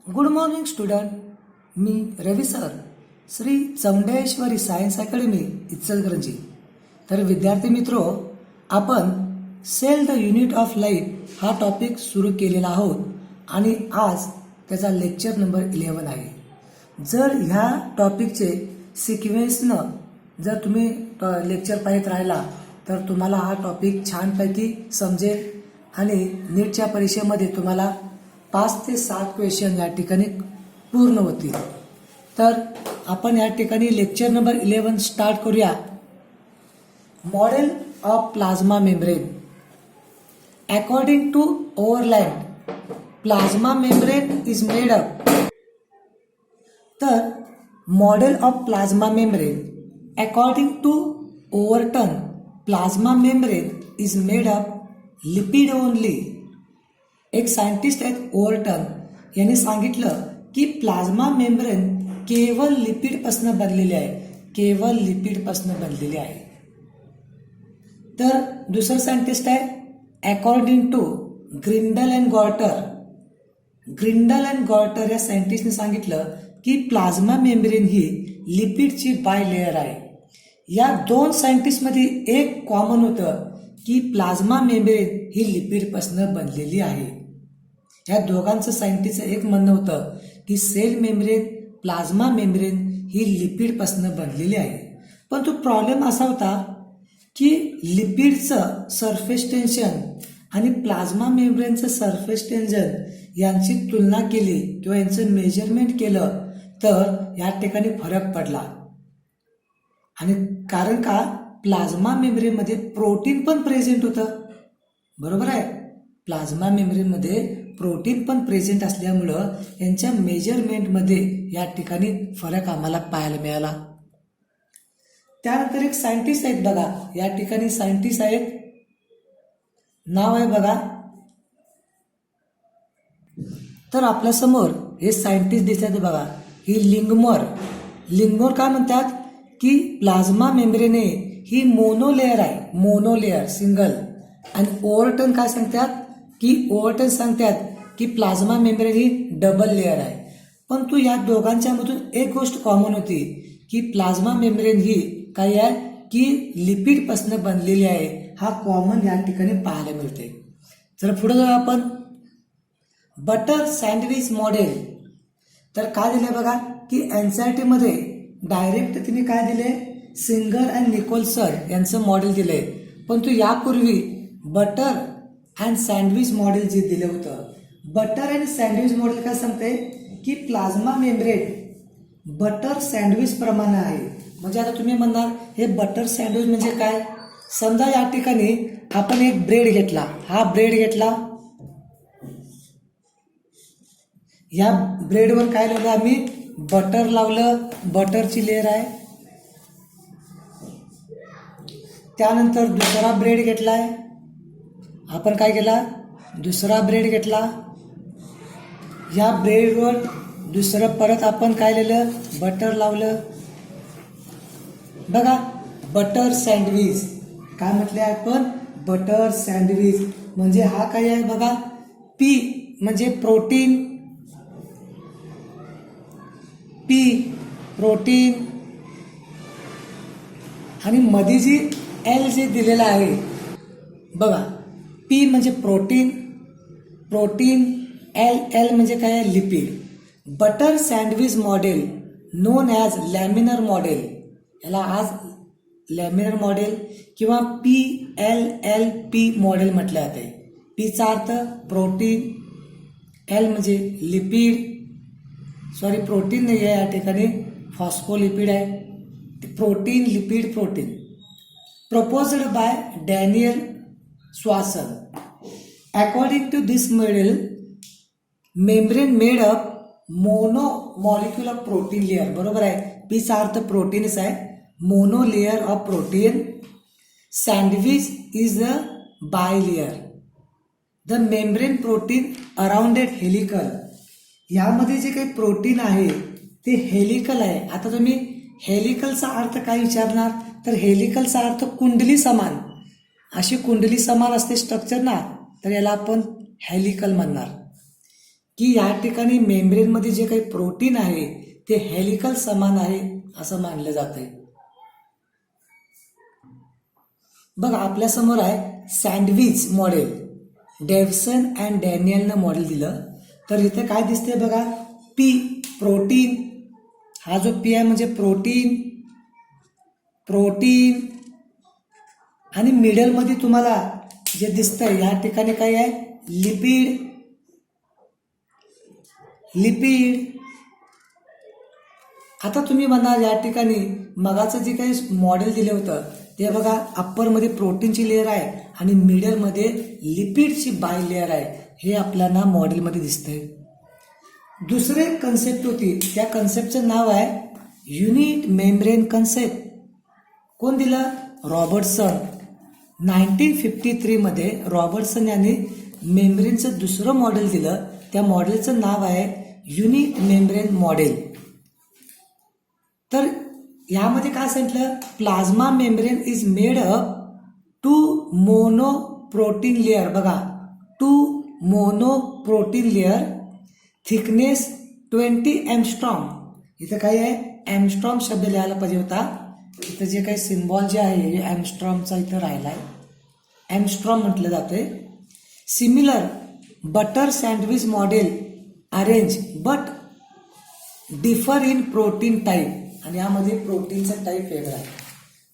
Good morning student. मी Ravi sir, Shri Chaundeshwari science academy Ichalkaranji. तर विद्यार्थी मित्रो, आपण cell the unit of life हा टॉपिक सुरू केलेला आहोत आणि आज त्याचा लेक्चर नंबर 11 आहे. जर ह्या टॉपिकचे सिक्वेन्सनं जर तुम्ही लेक्चर पाहत राहिला तर तुम्हाला हा टॉपिक छानपैकी समजेल आणि नीटच्या परीक्षेमध्ये तुम्हाला 5 ते 7 क्वेश्चन या ठिकाणी पूर्ण होतील. तर आपण या ठिकाणी लेक्चर नंबर 11 स्टार्ट करूया. Model of plasma membrane. According to Overland, plasma membrane is made up. तर model of plasma membrane according to Overton, plasma membrane is made up lipid only. एक सायंटिस्ट आहेत ओव्हरटन, यांनी सांगितलं की plasma membrane केवळ लिपिडपासून बनलेली आहे, केवळ लिपिडपासून बनलेली आहे. तर दुसरं सायंटिस्ट आहे अकॉर्डिंग टू ग्रिंडल अँड गॉर्टर. ग्रिंडल अँड गॉर्टर या सायंटिस्टने सांगितलं की plasma membrane he लिपिडची by layer आहे. या दोन सायंटिस्टमध्ये एक कॉमन होतं की प्लाझ्मा मेम्ब्रेन ही लिपिडपासून बनलेली आहे. या दोघांचं सायंटिस्टचं एक म्हणणं होतं की सेल मेम्ब्रेन, प्लाझ्मा मेम्ब्रेन ही लिपिडपासून बनलेली आहे. पण तो प्रॉब्लेम असा होता की लिपिडचं सरफेस टेन्शन आणि प्लाझ्मा मेम्ब्रेनचं सरफेस टेन्शन यांची तुलना केली किंवा यांचं मेजरमेंट केलं तर या ठिकाणी फरक पडला. आणि कारण का, प्लाझ्मा मेम्ब्रेनमध्ये प्रोटीन पण प्रेझेंट होतं. बरोबर आहे, प्लाझ्मा मेम्ब्रेनमध्ये प्रोटीन पण प्रेझेंट असल्यामुळं यांच्या मेजरमेंटमध्ये या ठिकाणी फरक आम्हाला पाहायला मिळाला. त्यानंतर एक सायंटिस्ट आहेत बघा, या ठिकाणी सायंटिस्ट आहेत, नाव आहे बघा. तर आपल्यासमोर हे सायंटिस्ट दिसतात बघा, ही लिंगमोर. लिंगमोर काय म्हणतात की प्लाझ्मा मेम्ब्रेन ही मोनोलेअर आहे, मोनोलेअर सिंगल. आणि ओव्हरटन काय सांगतात की ओव्हरटन सांगतात की प्लाझ्मा मेम्ब्रेन ही डबल लेअर आहे. पण तू या दोघांच्या मधून एक गोष्ट कॉमन होती की प्लाझ्मा मेम्ब्रेन ही काय आहे की लिपिडपासून बनलेली आहे. हा कॉमन या ठिकाणी पाहायला मिळते. तर पुढे जाऊ आपण. Butter sandwich model. तर काय दिले बघा की NCERT मध्ये डायरेक्ट तिने काय दिले, सिंगर अँड निकोलसन यांचं मॉडेल दिले. पण तू यापूर्वी बटर अँड सँडविच मॉडेल जे दिलं होतं, बटर अँड सँडविच मॉडेल काय सांगते की प्लाझ्मा मेम्ब्रेन बटर सँडविच प्रमाणे आहे. म्हणजे आता तुम्ही म्हणणार हे बटर सँडविच म्हणजे काय. समजा या ठिकाणी आपण एक ब्रेड घेतला, हा ब्रेड घेतला, या ब्रेडवर काय लावलं आम्ही, बटर लावलं, बटरची लेअर आहे. त्यानंतर दुसरा ब्रेड घेतलाय, आपण काय केला, दुसरा ब्रेड घेतला, या ब्रेडवर दुसरं परत आपण काय लिहिलं, बटर लावलं. बघा, बटर सँडविच काय म्हटले आपण, बटर सँडविच. म्हणजे हा काय आहे बघा, पी म्हणजे प्रोटीन, पी प्रोटीन आणि मध्ये जी एल जे दिलेलं आहे बघा, पी म्हणजे प्रोटीन, प्रोटीन, एल एल म्हणजे काय आहे, lipid. Butter sandwich model known as laminar model, याला आज लॅमिनर मॉडेल किंवा PLLP मॉडेल म्हटलं जाते. पीचा अर्थ प्रोटीन, एल म्हणजे लिपिड, सॉरी प्रोटीन नाही आहे या ठिकाणी, फॉस्फोलिपिड आहे. Protein, lipid, protein. Proposed by Daniel Swason. According to this model, membrane made up mono molecule of protein layer. बरोबर आहे, पीचा अर्थ प्रोटीनच आहे, mono layer of protein. Sandwich is a bi layer. The membrane protein arounded helical. यामध्ये जे काही protein आहे ते हेलिकल आहे. आता तुम्ही हेलिकलचा अर्थ काय विचारणार, तर हेलिकलचा अर्थ कुंडली समान. अशी कुंडली समान असते स्ट्रक्चर ना, तर याला आपण हेलिकल म्हणणार. की या ठिकाणी मेम्ब्रेनमध्ये जे काही प्रोटीन आहे ते हेलिकल समान आहे असं मानलं जातंय. बघा आपल्या समोर आहे सँडविच मॉडेल. डेव्हसन अँड डॅनियलनं मॉडेल दिलं. तर इथे काय दिसतंय बघा, पी प्रोटीन, हा जो पी आहे म्हणजे प्रोटीन आणि मिडलमध्ये तुम्हाला जे दिसतंय या ठिकाणी काय आहे, लिपिड. आता तुम्ही म्हणा या ठिकाणी मगाचं जे काही मॉडेल दिलं होतं ते बघा, अप्परमध्ये प्रोटीनची लेअर आहे आणि मिडलमध्ये लिपिडची बाय लेअर आहे. हे आपल्याला मॉडेलमध्ये दिसतंय. दुसरे कन्सेप्ट होती, त्या कन्सेप्टचं नाव आहे युनिट मेम्ब्रेन कन्सेप्ट. कोण दिलं? रॉबर्टसन. 1953 मध्ये रॉबर्टसन यांनी मेम्ब्रेनचं दुसरं मॉडेल दिलं. त्या मॉडेलचं नाव आहे युनिट मेम्ब्रेन मॉडेल. तर यामध्ये काय सांगितलं, plasma membrane is made up two mono protein layer. बघा, two mono protein layer, thickness 20 angstrom. इथं काय आहे, एंगस्ट्रॉम शब्द लिहायला पाहिजे होता. इथं जे काही सिम्बॉल जे आहे हे एंगस्ट्रॉमचा इथं राहिला आहे, एंगस्ट्रॉम म्हटलं जाते. Similar butter sandwich model arrange but differ in protein type. आणि यामध्ये प्रोटीनचा टाईप वेगळा आहे.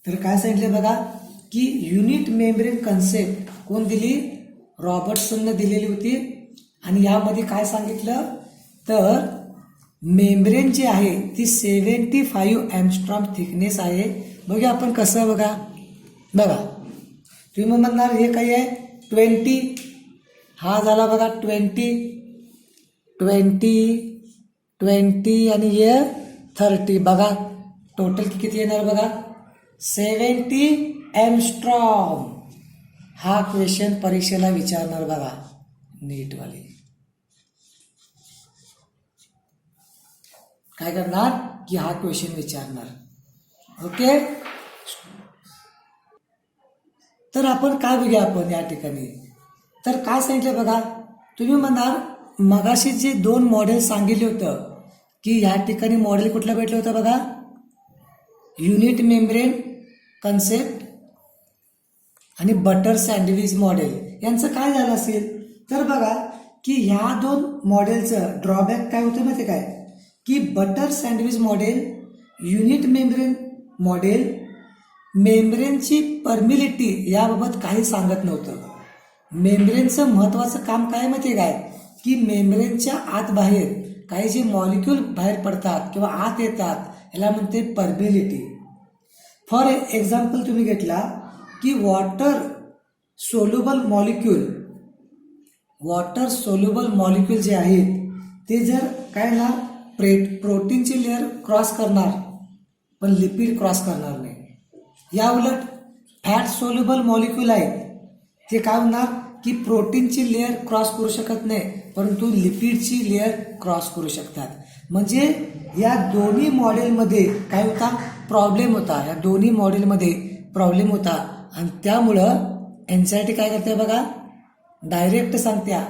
तर काय सांगितलं बघा की युनिट मेम्ब्रेन कन्सेप्ट कोण दिली? रॉबर्टसननं दिलेली होती. आणि यामध्ये काय सांगितलं तर मेम्ब्रेन जी आहे ती 75 एंगस्ट्रॉम थिकनेस आहे. बघूया आपण कसं. बघा तुम्ही म्हणणार हे काही आहे 20, हा झाला बघा 20 आणि हे 30. बघा टोटल किती येणार बघा, 70 एंगस्ट्रॉम. हा क्वेश्चन परीक्षेला विचारणार बघा नीटवाले. काय करणार की हा क्वेश्चन विचारणार. ओके, तर आपण काय बघूया आपण या ठिकाणी. तर काय सांगितलं बघा, तुम्ही म्हणाल मगाशी जे 2 मॉडेल सांगितले होतं की या ठिकाणी मॉडेल कुठलं भेटलं होतं बघा, युनिट मेम्ब्रेन कन्सेप्ट आणि बटर सँडविच मॉडेल. यांचं काय झालं असेल तर बघा की ह्या 2 मॉडेलचं ड्रॉबॅक काय होतं माहिती काय, की butter sandwich model, unit membrane model मेम्ब्रेनची परमिलिटी याबाबत काही सांगत नव्हतं. मेम्ब्रेनचं महत्त्वाचं काम काय माहिती काय, की मेम्ब्रेनच्या आत बाहेर काही जे मॉलिक्यूल बाहेर पडतात किंवा आत येतात याला म्हणते परमिलिटी. फॉर एक्झाम्पल तुम्ही घेतला की वॉटर सोल्युबल मॉलिक्यूल जे आहेत ते जर काय ना प्रोटीनची लेअर क्रॉस करणार पण लिपिड क्रॉस करणार नाही. या उलट फॅट सोल्युबल मॉलिक्यूल आहेत ते काय होणार की प्रोटीनची लेअर क्रॉस करू शकत नाही परंतु लिपिडची लेअर क्रॉस करू शकतात. म्हणजे या दोन्ही मॉडेलमध्ये काय होता, प्रॉब्लेम होता. या दोन्ही मॉडेलमध्ये प्रॉब्लेम होता आणि त्यामुळं एनसीईआरटी काय करते बघा, डायरेक्ट सांगत्या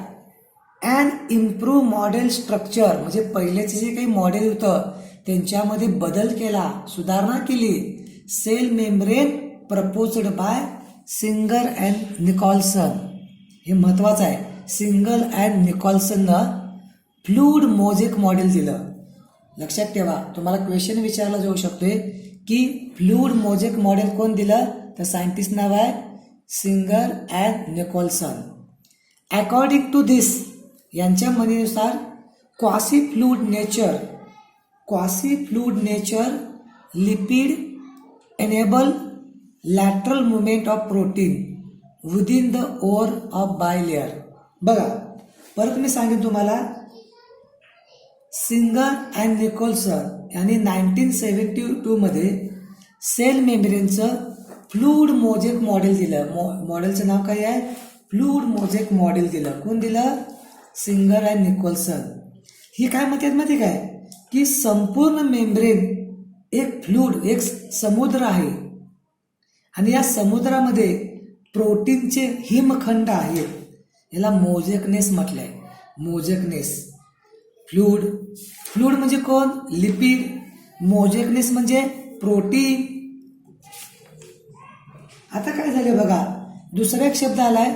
अँड इम्प्रूव्ह मॉडेल स्ट्रक्चर. म्हणजे पहिलेचे जे काही मॉडेल होतं त्यांच्यामध्ये बदल केला, सुधारणा केली. Cell membrane proposed by Singer and Nicolson. हे महत्वाचं आहे. सिंगल अँड निकॉल्सननं फ्लूइड मोझेक मॉडेल दिलं. लक्षात ठेवा, तुम्हाला क्वेश्चन विचारला जाऊ शकतोय की फ्लूइड मोझेक मॉडेल कोण दिलं, तर सायंटिस्ट नाव आहे Singer and Nicolson. According to this, यांच्या म्हणीनुसार quasi fluid nature lipid enable lateral movement of protein within the or of bilayer. बघा परत मी सांगेन तुम्हाला, सिंगर अँड निकोल्सन यांनी 1972 मध्ये सेल मेम्ब्रेनचं फ्लूइड मोझेक मॉडेल दिलं. मॉडेलचं नाव काय आहे, फ्लूइड मोझेक मॉडेल दिलं. कोण दिलं, सिंगर अँड निकोल्सन. ही काय म्हणतात माहिती काय, की संपूर्ण मेम्ब्रेन एक फ्लूइड, एक समुद्र आहे आणि या समुद्रामध्ये प्रोटीनचे हिमखंड आहेत. याला मोझेकनेस म्हटलंय, मोझेकनेस. फ्लूड. फ्लूड म्हणजे कोण? लिपिड. मोजेकनेस म्हणजे प्रोटीन. आता काय झालं बघा, दुसरा एक शब्द आलाय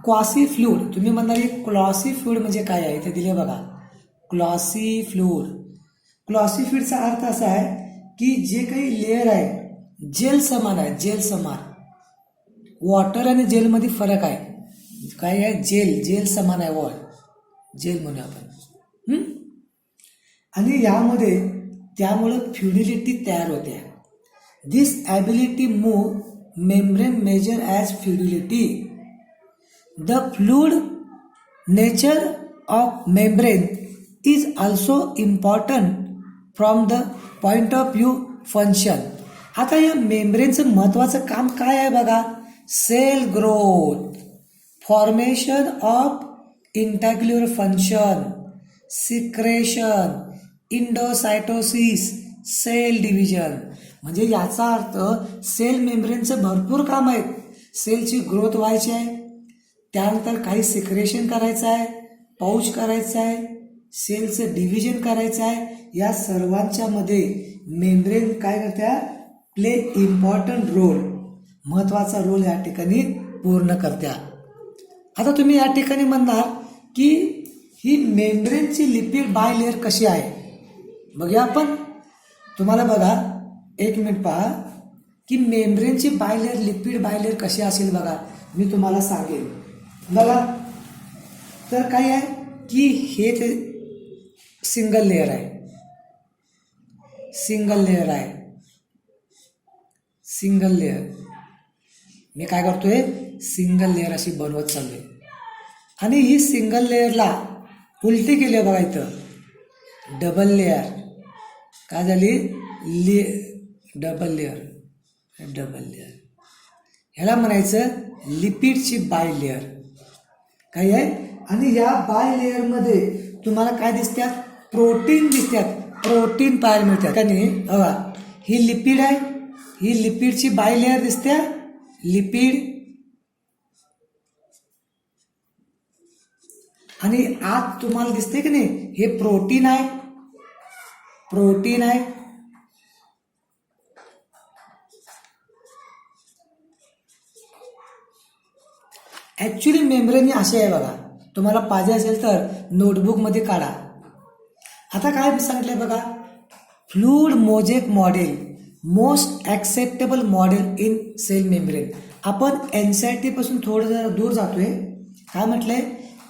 क्वासी फ्लूड. तुम्ही म्हणणार क्लॉसी फ्लूड म्हणजे काय आहे, ते दिले बघा. क्लॉसी फ्लूड. क्लॉसी फ्लूडचा अर्थ असा आहे की जे काही लेअर आहे जेल समान आहे, जेल समान. वॉटर आणि जेलमध्ये फरक आहे. काय आहे? जेल. जेल समान आहे, जेल म्हणूया आपण. आणि यामध्ये त्यामुळं फ्लुइडिटी तयार होते. This ability move membrane measure as fluidity. The fluid nature of membrane is also important from the point of view function. आता या मेम्ब्रेनचं महत्वाचं काम काय आहे बघा. Cell growth, formation of intercellular function, secretion, endocytosis, cell division. म्हणजे याचा अर्थ सेल मेम्ब्रेनचं भरपूर काम आहे. सेलची ग्रोथ व्हायची आहे, त्यानंतर काही सिक्रेशन करायचं आहे, पाऊच करायचं आहे, सेलचं डिव्हिजन करायचं आहे. या सर्वांच्या मध्ये मेम्ब्रेन काय करत्या? प्ले इम्पॉर्टंट रोल, महत्वाचा रोल या ठिकाणी पूर्ण करत्या. आता तुम्ही या ठिकाणी म्हणणार की ही मेम्ब्रेनची लिपिड बाय लेअर कशी आहे. बघूया आपण. तुम्हाला बघा, एक मिनिट पहा की मेम्ब्रेनची बायलेअर, लिपिड बायलेअर कशी असेल बघा. मी तुम्हाला सांगेन बघा. तर काय आहे की हे ते सिंगल लेअर आहे, सिंगल लेअर आहे, सिंगल लेअर. मी काय करतोय? सिंगल लेअर अशी बनवत चाललोय. आणि ही सिंगल लेअरला उलटी केली बघा. इथं डबल लेअर काय झाली? Double layer, double layer. ह्याला म्हणायचं लिपिडची बाय लेअर. काय आहे? आणि या बाय लेअरमध्ये तुम्हाला काय दिसतात? प्रोटीन दिसतात, प्रोटीन पाहायला मिळतात का नाही. बघा, ही लिपिड आहे, ही लिपिडची बाय लेअर दिसते, लिपिड. आणि आत तुम्हाला दिसते की नाही, हे प्रोटीन आहे, प्रोटीन आहे. ॲक्च्युली मेम्ब्रेन असे आहे बघा. तुम्हाला पाहिजे असेल तर नोटबुकमध्ये काढा. आता काय सांगितलंय बघा. Fluid mosaic model most acceptable model in cell membrane. आपण NCERT पासून थोडं जरा दूर जातोय. काय म्हटलंय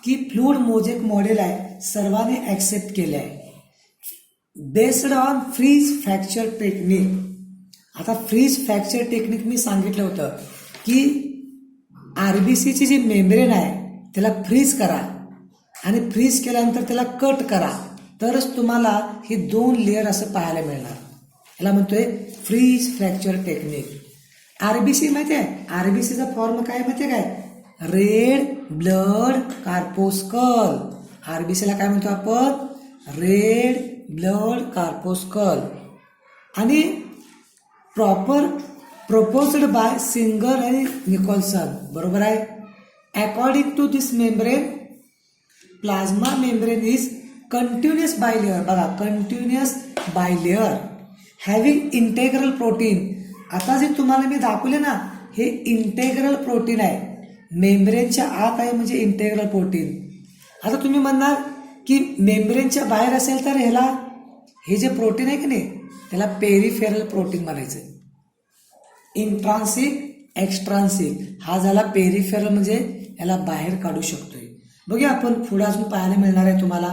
की फ्लूइड मोजेक मॉडेल आहे, सर्वांनी ॲक्सेप्ट केले आहे, based on freeze fracture technique. आता फ्रीज फ्रॅक्चर टेक्निक मी सांगितलं होतं की RBCची जी मेम्ब्रेन आहे त्याला फ्रीज करा आणि फ्रीज केल्यानंतर त्याला कट करा, तरच तुम्हाला ही 2 लेअर असं पाहायला मिळणार. याला म्हणतोय फ्रीज फ्रॅक्चर टेक्निक. RBC माहिती आहे? RBCचा फॉर्म काय माहिती आहे काय? Red blood कार्पोस्कल. RBCला काय म्हणतो आपण? Red blood corpuscle. आणि proposed by Singer आणि निकोलसन. बरोबर आहे. According to this membrane, plasma membrane is continuous bilayer. बघा, continuous bilayer having integral protein. आता जे तुम्हाला मी दाखवले ना, हे इंटेग्रल प्रोटीन आहे, मेम्ब्रेनच्या आत आहे म्हणजे इंटेग्रल प्रोटीन. आता तुम्ही म्हणणार की मेम्ब्रेनच्या बाहेर असेल तर ह्याला हे जे प्रोटीन आहे की नाही त्याला पेरिफेरल प्रोटीन म्हणायचं. इंट्रान्सिक, एक्स्ट्रान्सिक. हा झाला पेरिफेरल, म्हणजे याला बाहेर काढू शकतोय. बघूया आपण पुढे अजून पाहायला मिळणार आहे तुम्हाला.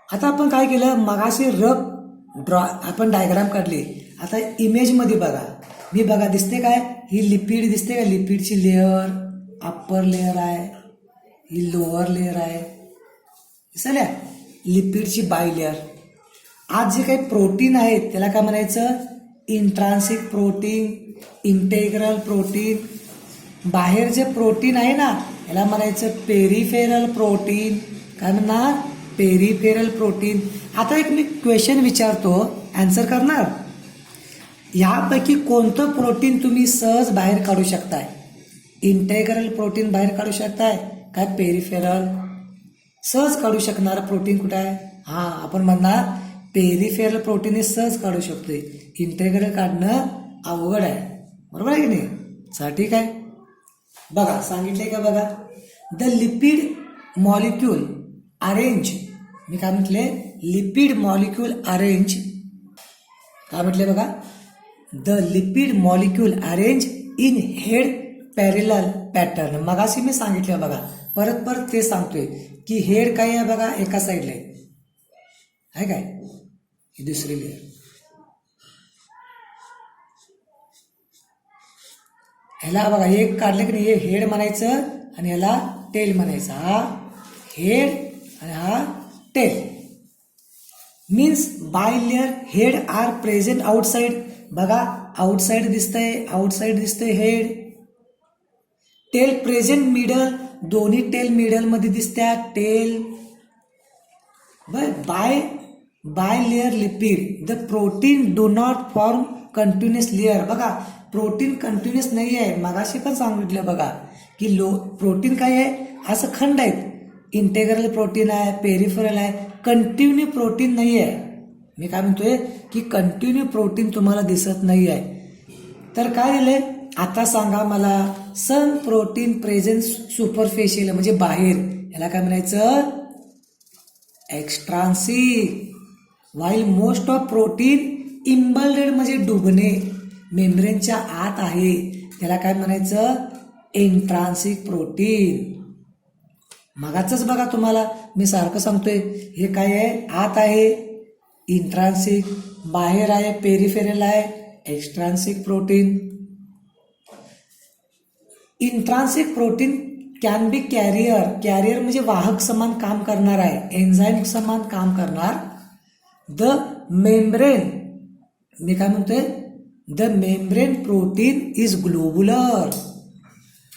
आता आपण काय केलं, मगाशी रफ आपण डायग्राम काढली. आता इमेजमध्ये बघा, मी बघा दिसते काय, ही लिपिड दिसते का? लिपिडची लेअर अप्पर लेअर आहे, ही लोअर लेअर आहे, दिसल्या? लिपिडची बाय लेअर. आज जे काही प्रोटीन आहेत त्याला काय म्हणायचं? Intrinsic protein, integral protein. बाहेर जे प्रोटीन आहे ना याला म्हणायचं पेरिफेरल प्रोटीन. काय म्हणणार? Peripheral protein. आता एक मी क्वेश्चन विचारतो, आन्सर करणार. यापैकी कोणतं प्रोटीन तुम्ही सहज बाहेर काढू शकताय? इंटेग्रल प्रोटीन बाहेर काढू शकताय काय पेरिफेरल? सहज काढू शकणारा प्रोटीन कुठं आहे? हा, आपण म्हणणार पेरिफेरल प्रोटीन हे सहज काढू शकतोय, इंटेग्रल काढणं अवघड आहे. बरोबर आहे की नाही? चला ठीक आहे. बघा सांगितलंय का बघा, द लिपिड मॉलिक्यूल अरेंज, मी काय म्हटले, लिपिड मॉलिक्यूल अरेंज, काय म्हटले बघा, the lipid molecule arrange in head parallel pattern. मगाशी मी सांगितलं बघा, परत परत ते सांगतोय की हेड काय आहे बघा, एका साईडला आहे काय, ही दुसरी लेअर. ह्याला बघा एक काढलं की नाही, हे हेड म्हणायचं आणि ह्याला टेल म्हणायचं. हा हेड आणि हा tail. Means bilayer head are present outside. बघा आउटसाइड दिसतंय हेड. टेल प्रेझेंट मिडल, दोन्ही टेल मिडल मध्ये दिसतात, tail. Bilayer lipid the protein do not form continuous layer. बघा प्रोटीन कंटिन्युअस नाही आहे, मगाशी पण सांगितलं बघा की प्रोटीन काय आहे, असं खंड आहेत. इंटेग्रल प्रोटीन आहे, पेरिफेरल आहे, कंटिन्यू प्रोटीन नाही आहे. मी काय म्हणतोय की कंटिन्यू प्रोटीन तुम्हाला दिसत नाही आहे. तर काय दिलंय आता सांगा मला, सम प्रोटीन प्रेझेंट सुपरफिशियल म्हणजे बाहेर, याला काय म्हणायचं, एक्स्ट्रान्सिक. व्हाईल मोस्ट ऑफ प्रोटीन इम्बल्डेड म्हणजे डुबणे, मेम्ब्रेनच्या आत आहे, त्याला काय म्हणायचं, इंट्रान्सिक प्रोटीन. मगाचच बघा तुम्हाला मी सारखं सांगतोय, हे काय आहे, आत आहे इंट्रान्सिक, बाहेर आहे पेरिफेरल आहे extrinsic protein. Intrinsic protein can be carrier म्हणजे वाहक समान काम करणार आहे, एन्झाईम समान काम करणार. द मेम्ब्रेन, मी काय म्हणतोय, the membrane protein is globular.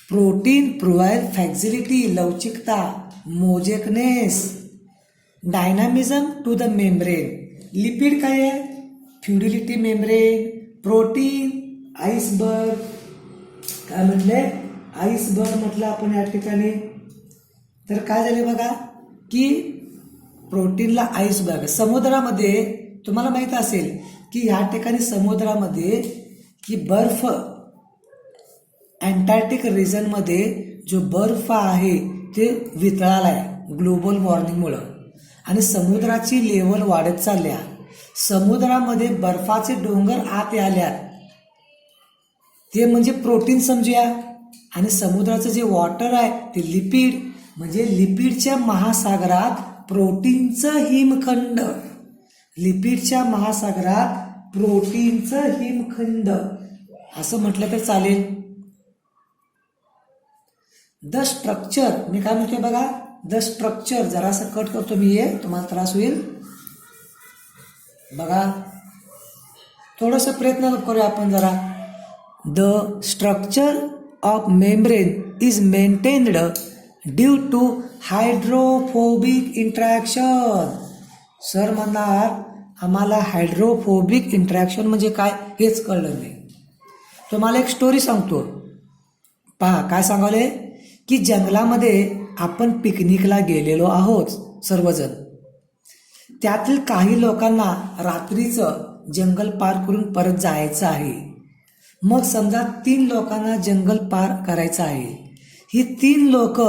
Protein provide flexibility, लवचिकता, मोजेकनेस, डायनामिझम टू द मेम्ब्रेन. लिपिड काय आहे, फ्लुइडिटी मेम्ब्रेन. प्रोटीन आईसबर्ग, काय म्हटले, आईसबर्ग म्हटलं आपण या ठिकाणी. तर काय झाले बघा की प्रोटीनला आईसबर्ग. समुद्रामध्ये तुम्हाला माहित असेल की या ठिकाणी समुद्रामध्ये की बर्फ, अँटार्क्टिक रिजन मध्ये जो बर्फ आहे ते वितळाला आहे ग्लोबल वॉर्मिंगमुळं, आणि समुद्राची लेवल वाढत चालल्या. समुद्रामध्ये बर्फाचे डोंगर आत आल्यात, ते म्हणजे प्रोटीन समजूया. आणि समुद्राचं जे वॉटर आहे ते लिपिड, म्हणजे लिपिडच्या महासागरात प्रोटीनचं हिमखंड, लिपिडच्या महासागरात प्रोटीनचं हिमखंड असं म्हटलं तर चालेल. द स्ट्रक्चर, मी काय म्हणतोय बघा, द स्ट्रक्चर, जरासं कट करतो मी, हे तुम्हाला त्रास होईल बघा, थोडंसं प्रयत्न करूया आपण जरा. The structure of membrane is maintained due to hydrophobic interaction. Sir म्हणणार आम्हाला हायड्रोफोबिक इंटरॅक्शन म्हणजे काय हेच कळलं नाही. तुम्हाला एक स्टोरी सांगतो, पहा काय सांगाले की जंगलामध्ये आपण पिकनिकला गेलेलो आहोत सर्वजण. त्यातील काही लोकांना रात्रीचं जंगल पार करून परत जायचं आहे. मग समजा 3 लोकांना जंगल पार करायचं आहे. ही 3 लोक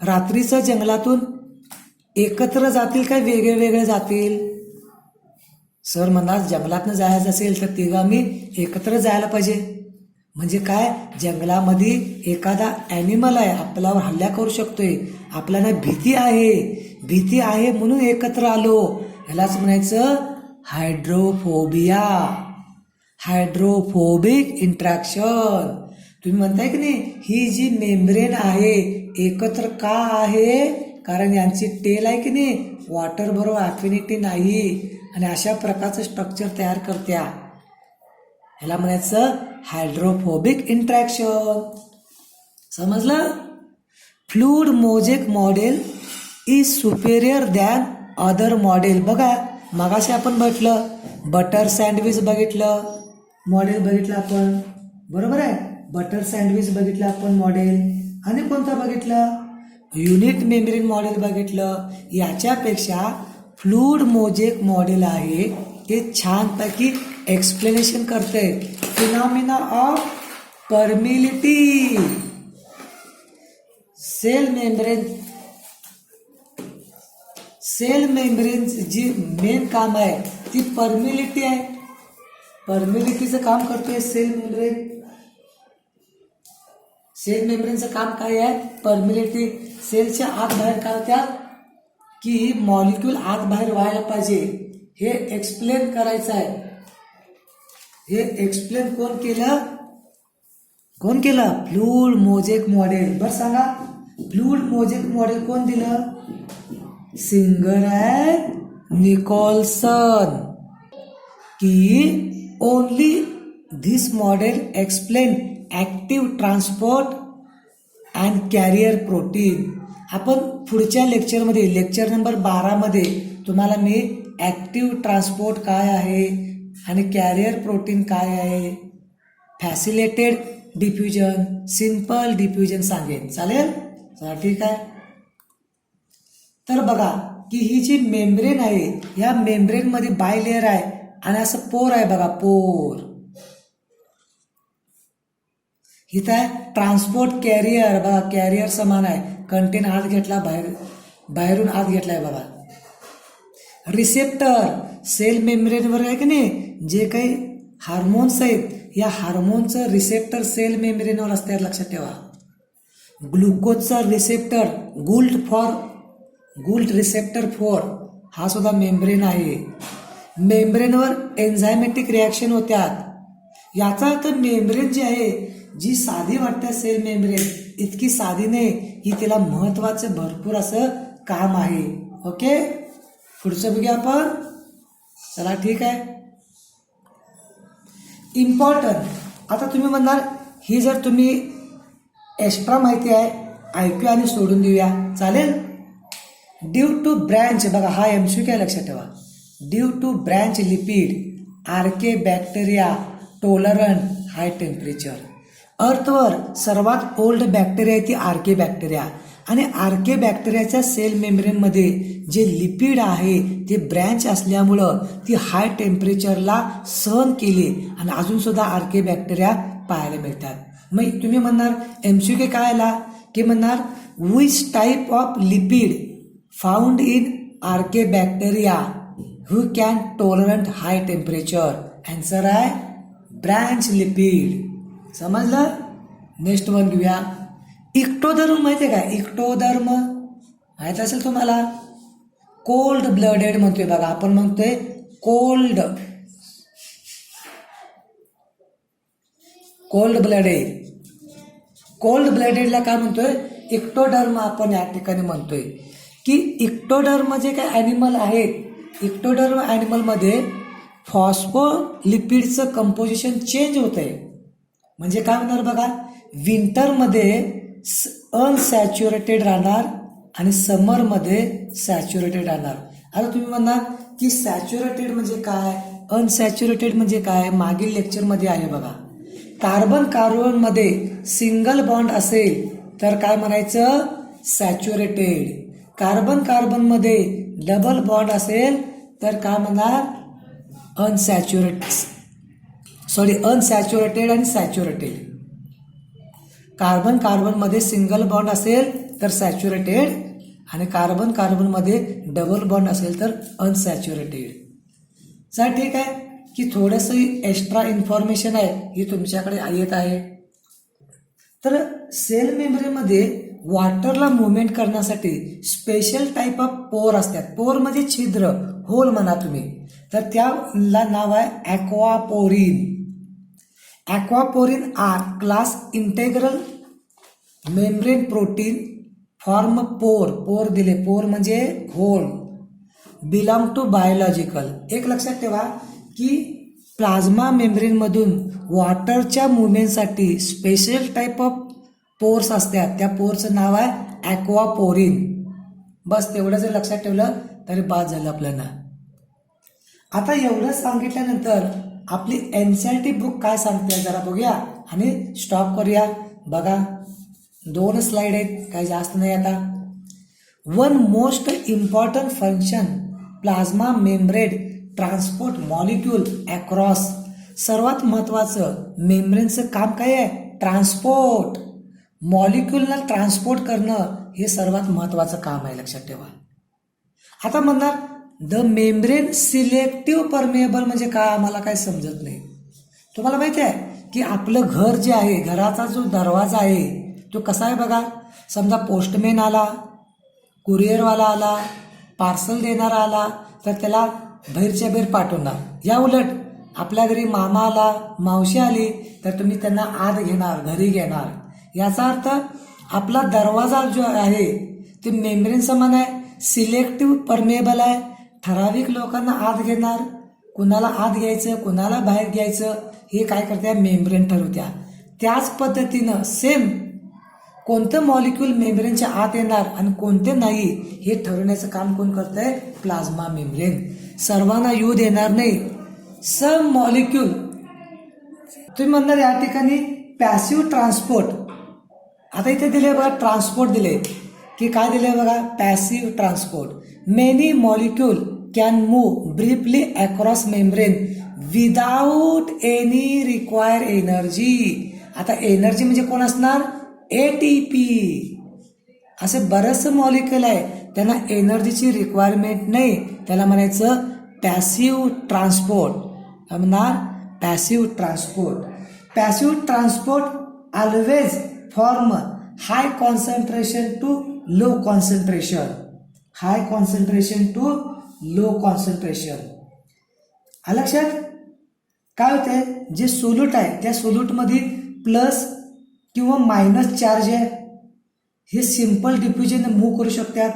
रात्रीचं जंगलातून एकत्र जातील काय वेगळे वेगळे जातील? सर म्हणणार जंगलातनं जायचं असेल तर तिघं आम्ही एकत्र जायला पाहिजे. म्हणजे काय, जंगलामध्ये एखादा ॲनिमल आहे आपल्यावर हल्ला करू शकतोय, आपल्याला भीती आहे म्हणून एकत्र आलो, ह्यालाच म्हणायचं हायड्रोफोबिया, हायड्रोफोबिक इंट्रॅक्शन. तुम्ही म्हणताय की नाही, ही जी मेम्ब्रेन आहे एकत्र का आहे, कारण यांची टेल आहे की नाही वॉटर बरोबर अफिनिटी नाही, आणि अशा प्रकारचं स्ट्रक्चर तयार करत्या, ह्याला म्हणायचं हायड्रोफोबिक इंट्रॅक्शन. समजलं? Fluid mosaic model is superior than other model. बघा मगाशी आपण बघितलं बटर सँडविच बघितलं, मॉडेल बघितलं आपण, बरोबर आहे, बटर सँडविच बघितलं आपण मॉडेल. आणि कोणता बघितलं, युनिट मेम्ब्रेन मॉडेल बघितलं, याच्यापेक्षा फ्लूइड मोजेक मॉडेल आहे ते छानपैकी एक्सप्लेनेशन करते phenomena of permeability. Cell membrane जी मेन काम आहे ती परमिलिटी आहे. परमिलिटीचं काम करतोय सेल मेम्ब्रेन. सेल मेम्ब्रेनचं काम काय आहे? परमिलिटी. सेलच्या आत बाहेर काय होत्या की मॉलिक्यूल आत बाहेर व्हायला पाहिजे हे एक्सप्लेन करायचं आहे. हे एक्सप्लेन कोण केलं? Fluid mosaic model. बरं सांगा, फ्लूइड मोजेक मॉडेल कोण दिलं? Singer and Nicolson. की only this model explain active transport and carrier protein. आपण पुढच्या लेक्चरमध्ये, लेक्चर नंबर 12मध्ये तुम्हाला मी ॲक्टिव्ह ट्रान्सपोर्ट काय आहे आणि कॅरियर प्रोटीन काय आहे, फॅसिलिटेड डिफ्युजन, सिंपल डिफ्युजन सांगेन. चालेल? चला ठीक आहे. तर बघा की ही जी मेम्ब्रेन आहे, या मेम्ब्रेनमध्ये बायलेअर आहे आणि असं पोर आहे बघा, पोर. इथं आहे ट्रान्सपोर्ट कॅरियर. बघा कॅरियर समान आहे, कंटेन आत घेतला, बाहेरून आत घेतलाय बघा. रिसेप्टर सेल मेम्ब्रेनवर आहे की नाही, जे काही हार्मोन्स आहेत या हार्मोनचं रिसेप्टर सेल मेम्ब्रेनवर असते, लक्षात ठेवा. ग्लुकोजचा रिसेप्टर गुल्ट रिसेप्टर 4 हा सुद्धा मेम्ब्रेन आहे. मेम्ब्रेनवर एन्झायमॅटिक रिॲक्शन होत्यात. याचा अर्थ मेम्ब्रेन जी आहे, जी साधी वाटते सेल मेम्ब्रेन, इतकी साधी नाही, ही तिला महत्वाचं भरपूर असं काम आहे. ओके, पुढचं बघूया आपण. चला ठीक आहे. इम्पॉर्टंट. आता तुम्ही म्हणणार ही जर तुम्ही एक्स्ट्रा माहिती आहे ऐकूया आणि सोडून देऊया, चालेल? ड्यू टू ब्रँच, बघा हा MCQ आहे, लक्षात ठेवा. Due to branch lipid archae bacteria tolerant high temperature. अर्थवर सर्वात ओल्ड बॅक्टेरिया आहे ती आर्के बॅक्टेरिया. आणि आर्के बॅक्टेरियाच्या सेल मेम्ब्रेनमध्ये जे लिपिड आहे ते ब्रँच असल्यामुळं ती हाय टेम्परेचरला सहन केली आणि अजून सुद्धा आर्के बॅक्टेरिया पाहायला मिळतात. मग तुम्ही म्हणणार MCQ काय आला की म्हणणार which type of lipid found in archae bacteria who can tolerant high temperature. Answer आहे ब्रँच लिपिड. समजलं? नेक्स्ट वन घेऊया. इक्टोधर्म माहिती आहे का? इक्टोधर्म माहित असेल तुम्हाला. कोल्ड ब्लडेड म्हणतोय बघा, आपण म्हणतोय कोल्ड ब्लडेड. कोल्ड ब्लडेडला काय म्हणतोय? इक्टोधर्म आपण या ठिकाणी म्हणतोय. की इक्टोधर्म जे काही ॲनिमल आहेत, इक्टोधर्म ॲनिमलमध्ये फॉस्फोलिपिडचं कंपोजिशन चेंज होत आहे. म्हणजे काय होणार बघा, विंटरमध्ये अनसॅच्युरेटेड राहणार आणि समरमध्ये सॅच्युरेटेड राहणार. आता तुम्ही म्हणणार की सॅच्युरेटेड म्हणजे काय, अनसॅच्युरेटेड म्हणजे काय, मागील लेक्चरमध्ये आहे बघा. कार्बनमध्ये सिंगल बॉन्ड असेल तर काय म्हणायचं? सॅच्युरेटेड. कार्बनमध्ये डबल बॉन्ड असेल तर काय म्हणणार? अनसॅच्युरेटेड आणि सॅच्युरेटेड. कार्बनमध्ये सिंगल बॉन्ड असेल तर सॅच्युरेटेड आणि कार्बनमध्ये डबल बॉन्ड असेल तर अनसॅच्युरेटेड. चला ठीक आहे की थोडंसं एक्स्ट्रा इन्फॉर्मेशन आहे ही तुमच्याकडे येत आहे. तर सेल मेम्ब्रेनमध्ये वॉटरला मुवमेंट करण्यासाठी स्पेशल टाईप ऑफ पोर असतात. पोर म्हणजे छिद्र, होल म्हणा तुम्ही. तर त्याला नाव आहे aquaporin. Aquaporin are class integral membrane protein form pore दिले. पोर म्हणजे होल. Belong to biological. एक लक्षात ठेवा की प्लाझ्मा मेम्ब्रेनमधून वॉटरच्या मुवमेंटसाठी स्पेशल टाईप ऑफ पोर्स असतात. त्या पोरचं नाव आहे ॲक्वापोरिन. बस तेवढं जर लक्षात ठेवलं तरी बाद झालं आपल्याला. आता एवढं सांगितल्यानंतर आपली NCERT बुक काय सांगते जरा बघूया आणि स्टॉप करूया. बघा 2 स्लाईड आहेत, काही जास्त नाही. आता one most important function plasma membrane transport molecule across. सर्वात महत्वाचं मेम्ब्रेनचं काम काय आहे? ट्रान्सपोर्ट. मॉलिक्यूलला ट्रान्सपोर्ट करणं हे सर्वात महत्वाचं काम आहे, लक्षात ठेवा. आता म्हणणार द मेम्ब्रेन सिलेक्टिव्ह परमेएबल म्हणजे काय? आम्हाला काय समजत नाही. तुम्हाला माहिती आहे की आपलं घर जे आहे, घराचा जो दरवाजा आहे तो कसा आहे बघा. समजा पोस्टमॅन आला, कुरिअरवाला आला, पार्सल देणारा आला तर त्याला बाहेरच्या बाहेर पाठवणार. या उलट आपल्या घरी मामा आला, मावशी आली तर तुम्ही त्यांना आत घेणार, घरी घेणार. याचा अर्थ आपला दरवाजा जो आहे ते मेम्ब्रेन समान आहे, सिलेक्टिव्ह परमेएबल आहे. ठराविक लोकांना आत घेणार, कुणाला आत घ्यायचं, कुणाला बाहेर घ्यायचं हे काय करत्या? मेम्ब्रेन ठरवत्या. त्याच पद्धतीनं सेम कोणतं मॉलिक्यूल मेम्ब्रेनच्या आत येणार आणि कोणते नाही हे ठरवण्याचं काम कोण करतंय? Plasma membrane. सर्वांना येऊ देणार नाही. सम मॉलिक्यूल तुम्ही म्हणणार या ठिकाणी पॅसिव्ह ट्रान्सपोर्ट. आता इथे दिले बघा ट्रान्सपोर्ट दिले की काय दिले बघा? Passive transport. Many molecule can move briefly across membrane without any require energy. आता एनर्जी म्हणजे कोण असणार? ATP. असे बरेचसे मॉलिक्यूल आहे त्यांना एनर्जीची रिक्वायरमेंट नाही, त्याला म्हणायचं पॅसिव्ह ट्रान्सपोर्ट. म्हणणार passive transport. Passive transport always form high concentration to low concentration. High concentration to low concentration. लक्षात काय होते? जे सोल्यूट आहे त्या सोल्यूटमध्ये प्लस किंवा मायनस चार्ज आहे, हे सिंपल डिफ्युजन मूव्ह करू शकतात.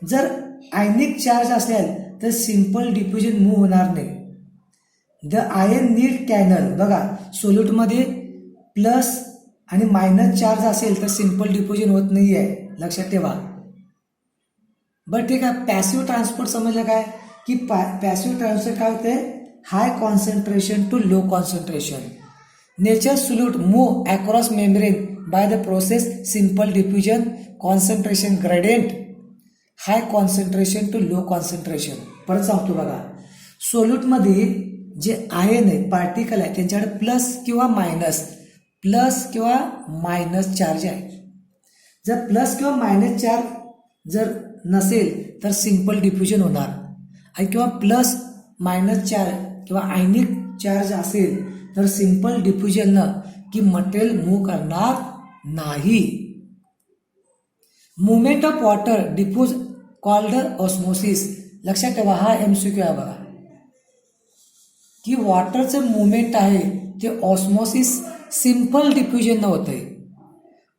जर आयनिक चार्ज असेल तर सिंपल डिफ्युजन मूव्ह होणार नाही. The ion need canal. बघा सोल्यूटमध्ये प्लस आणि मायनस चार्ज असेल तर सिंपल डिफ्युजन होत नाही आहे, लक्षात ठेवा. बरं ठीक आहे. पॅसिव्ह ट्रान्सपोर्ट समजलं काय? की पॅसिव्ह ट्रान्सपोर्ट काय होते? High concentration to low concentration. Nature solute move across membrane by the process simple diffusion concentration gradient high concentration to low concentration. परत सांगतो बघा, सोल्यूटमध्ये जे आयन आहे, पार्टिकल आहे, त्यांच्याकडे प्लस किंवा मायनस चार्ज आहे. जर प्लस किंवा मायनस चार्ज जर नसेल तर सिंपल डिफ्युजन होणार, आणि किंवा प्लस मायनस चार्ज किंवा आयनिक चार्ज असेल तर सिंपल डिफ्युजननं की मटेरियल मूव्ह करणार नाही. Movement of water diffuse called osmosis. लक्षात ठेवा, हा MCQ आहे बघा की वॉटरचं मुवमेंट आहे ते ऑस्मोसिस सिंपल डिफ्युजन न होत आहे.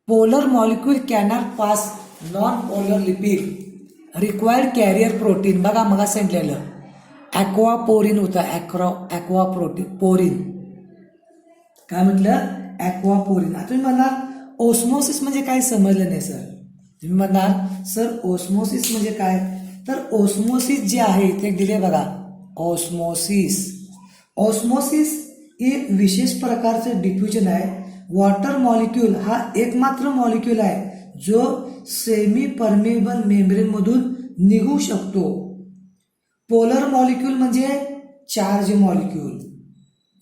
Polar molecule cannot pass non polar lipid required carrier protein. बघा मग सांगितलेलं ॲक्वापोरिन होतं, ॲक्वापोरिन काय म्हटलं? ॲक्वापोरिन. आता तुम्ही म्हणणार ओस्मोसिस म्हणजे काय? समजलं नाही सर. तुम्ही म्हणणार सर ओस्मोसिस म्हणजे काय? तर ओस्मोसिस जे आहे ते दिले बघा. ऑस्मोसिस हे विशेष प्रकारचं डिफ्युजन आहे. वॉटर मॉलिक्यूल हा एकमात्र मॉलिक्यूल आहे जो सेमी परमेबल मेम्ब्रेनमधून निघू शकतो. पोलर मॉलिक्यूल म्हणजे चार्ज मॉलिक्यूल,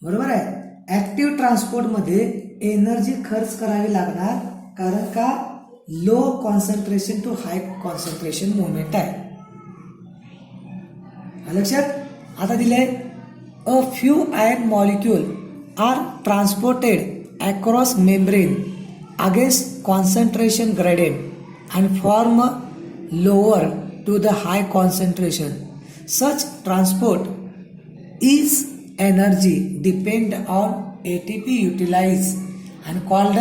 बरोबर आहे. ऍक्टिव्ह ट्रान्सपोर्टमध्ये एनर्जी खर्च करावी लागणार, कारण का? Low concentration to high concentration movement आहे. लक्षात. आता दिले a few ion molecule are transported across membrane against concentration gradient and form lower to the high concentration. Such transport is energy depend on ATP utilized and called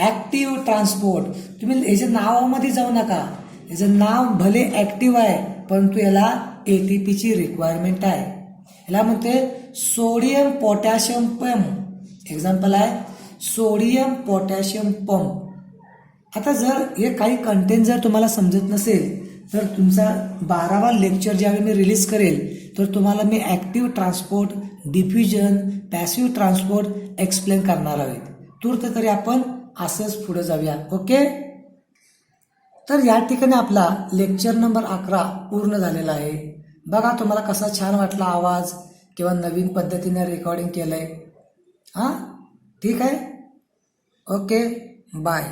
active transport. तुम्ही याच्या नावामध्ये जाऊ नका. याचं नाव भले ऍक्टिव्ह आहे परंतु याला ATP ची रिक्वायरमेंट आहे. याला म्हणते सोडियम पोटॅशियम पंप. एक्झाम्पल आहे सोडियम पोटॅशियम पंप. आता जर हे काही कंटेंट जर तुम्हाला समजत नसेल तर तुमचा 12वा लेक्चर ज्यावेळी मी रिलीज करेल तर तुम्हाला मी active transport, diffusion, passive transport explain करणार आहे. तूर्त तरी आपण असंच पुढे जाऊया. ओके. तर या ठिकाणी आपला लेक्चर नंबर 11 पूर्ण झालेला आहे. बघा तुम्हाला कसा छान वाटला आवाज किंवा नवीन पद्धतीने रेकॉर्डिंग केलंय. हां ठीक आहे. Okay bye.